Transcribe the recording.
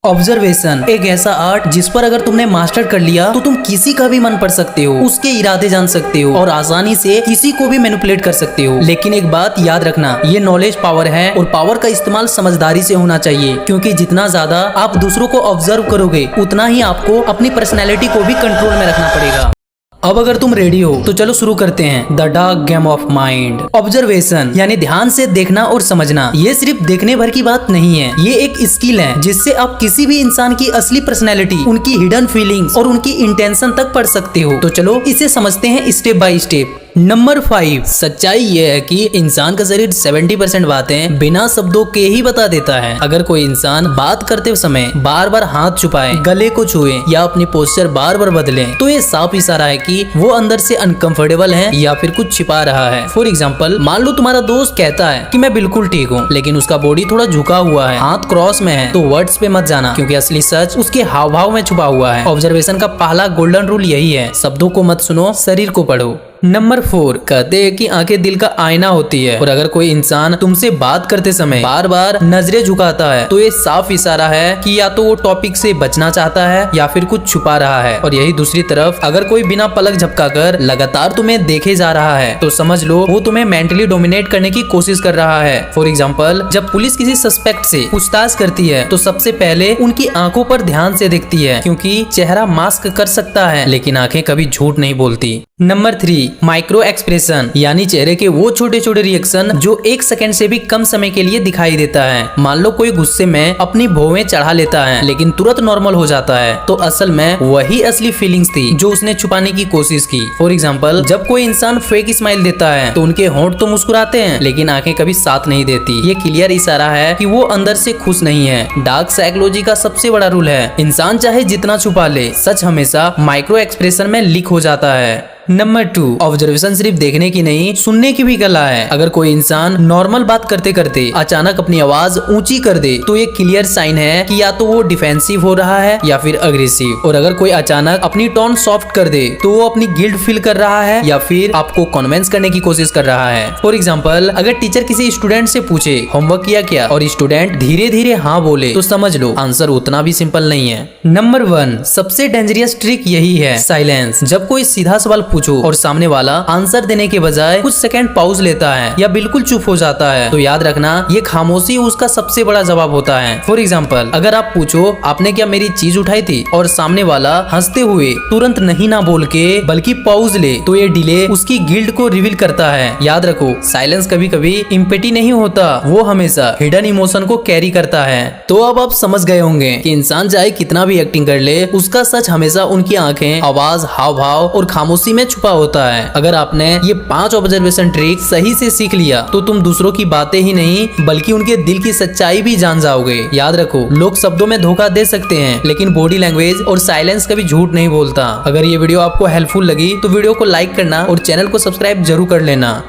Observation एक ऐसा art जिस पर अगर तुमने मास्टर कर लिया तो तुम किसी का भी मन पढ़ सकते हो, उसके इरादे जान सकते हो और आसानी से किसी को भी मैनिपुलेट कर सकते हो। लेकिन एक बात याद रखना, ये नॉलेज पावर है और पावर का इस्तेमाल समझदारी से होना चाहिए, क्योंकि जितना ज्यादा आप दूसरों को ऑब्जर्व करोगे उतना ही आपको अपनी पर्सनैलिटी को भी कंट्रोल में रखना पड़ेगा। अब अगर तुम रेडी हो तो चलो शुरू करते हैं the dark game of mind. Observation यानी ध्यान से देखना और समझना। ये सिर्फ देखने भर की बात नहीं है, ये एक स्किल है जिससे आप किसी भी इंसान की असली पर्सनैलिटी, उनकी हिडन फीलिंग्स और उनकी इंटेंशन तक पढ़ सकते हो। तो चलो इसे समझते हैं स्टेप बाय स्टेप। नंबर 5, सच्चाई ये है कि इंसान का शरीर 70% बातें बिना शब्दों के ही बता देता है। अगर कोई इंसान बात करते समय बार बार हाथ छुपाए, गले को छुए या अपनी पोस्चर बार बार बदले तो ये साफ इशारा है कि वो अंदर से अनकंफर्टेबल है या फिर कुछ छिपा रहा है। फॉर एग्जाम्पल, मान लो तुम्हारा दोस्त कहता है कि मैं बिल्कुल ठीक हूँ, लेकिन उसका बॉडी थोड़ा झुका हुआ है, हाथ क्रॉस में है, तो वर्ड्स पे मत जाना, क्योंकि असली सच उसके हाव भाव में छुपा हुआ है। ऑब्जर्वेशन का पहला गोल्डन रूल यही है, शब्दों को मत सुनो, शरीर को पढ़ो। नंबर 4, कहते हैं कि आंखें दिल का आईना होती है, और अगर कोई इंसान तुमसे बात करते समय बार बार नजरें झुकाता है तो ये साफ इशारा है कि या तो वो टॉपिक से बचना चाहता है या फिर कुछ छुपा रहा है। और यही दूसरी तरफ, अगर कोई बिना पलक झपकाकर लगातार तुम्हें देखे जा रहा है तो समझ लो वो तुम्हें मेंटली डोमिनेट करने की कोशिश कर रहा है। फॉर एग्जाम्पल, जब पुलिस किसी सस्पेक्ट से पूछताछ करती है तो सबसे पहले उनकी आंखों पर ध्यान से देखती है, क्योंकि चेहरा मास्क कर सकता है लेकिन आंखें कभी झूठ नहीं बोलती। नंबर 3, माइक्रो एक्सप्रेशन यानी चेहरे के वो छोटे छोटे रिएक्शन जो 1 सेकंड से भी कम समय के लिए दिखाई देता है। मान लो कोई गुस्से में अपनी भौवें चढ़ा लेता है लेकिन तुरंत नॉर्मल हो जाता है, तो असल में वही असली फीलिंग्स थी जो उसने छुपाने की कोशिश की। फॉर एग्जाम्पल, जब कोई इंसान फेक स्माइल देता है तो उनके होंठ तो मुस्कुराते हैं लेकिन आंखें कभी साथ नहीं देती। ये क्लियर इशारा है कि वो अंदर से खुश नहीं है। डार्क साइकोलॉजी का सबसे बड़ा रूल है, इंसान चाहे जितना छुपा ले, सच हमेशा माइक्रो एक्सप्रेशन में लीक हो जाता है। नंबर 2, ऑब्जर्वेशन सिर्फ देखने की नहीं, सुनने की भी कला है। अगर कोई इंसान नॉर्मल बात करते करते अचानक अपनी आवाज ऊंची कर दे तो ये क्लियर साइन है कि या तो वो डिफेंसिव हो रहा है या फिर अग्रेसिव। और अगर कोई अचानक अपनी टोन सॉफ्ट कर दे तो वो अपनी गिल्ट फील कर रहा है या फिर आपको कन्विंस करने की कोशिश कर रहा है। फॉर एग्जाम्पल, अगर टीचर किसी स्टूडेंट से पूछे होमवर्क किया क्या और स्टूडेंट धीरे धीरे हाँ बोले तो समझ लो आंसर उतना भी सिंपल नहीं है। नंबर 1, सबसे डेंजरस ट्रिक यही है, साइलेंस। जब कोई सीधा सवाल पूछो और सामने वाला आंसर देने के बजाय कुछ सेकंड पॉज लेता है या बिल्कुल चुप हो जाता है तो याद रखना ये खामोशी उसका सबसे बड़ा जवाब होता है। फॉर एग्जाम्पल, अगर आप पूछो आपने क्या मेरी चीज उठाई थी और सामने वाला हंसते हुए तुरंत नहीं ना बोल के बल्कि पॉज ले तो ये डिले उसकी गिल्ट को रिवील करता है। याद रखो, साइलेंस कभी कभी इम्पेटी नहीं होता, वो हमेशा हिडन इमोशन को कैरी करता है। तो अब आप समझ गए होंगे कि इंसान चाहे कितना भी एक्टिंग कर ले, उसका सच हमेशा उनकी आंखें, आवाज, हाव भाव और खामोशी में छुपा होता है। अगर आपने ये 5 ऑब्जर्वेशन ट्रिक सही से सीख लिया तो तुम दूसरों की बातें ही नहीं बल्कि उनके दिल की सच्चाई भी जान जाओगे। याद रखो, लोग शब्दों में धोखा दे सकते हैं लेकिन बॉडी लैंग्वेज और साइलेंस कभी झूठ नहीं बोलता। अगर ये वीडियो आपको हेल्पफुल लगी तो वीडियो को लाइक करना और चैनल को सब्सक्राइब जरूर कर लेना।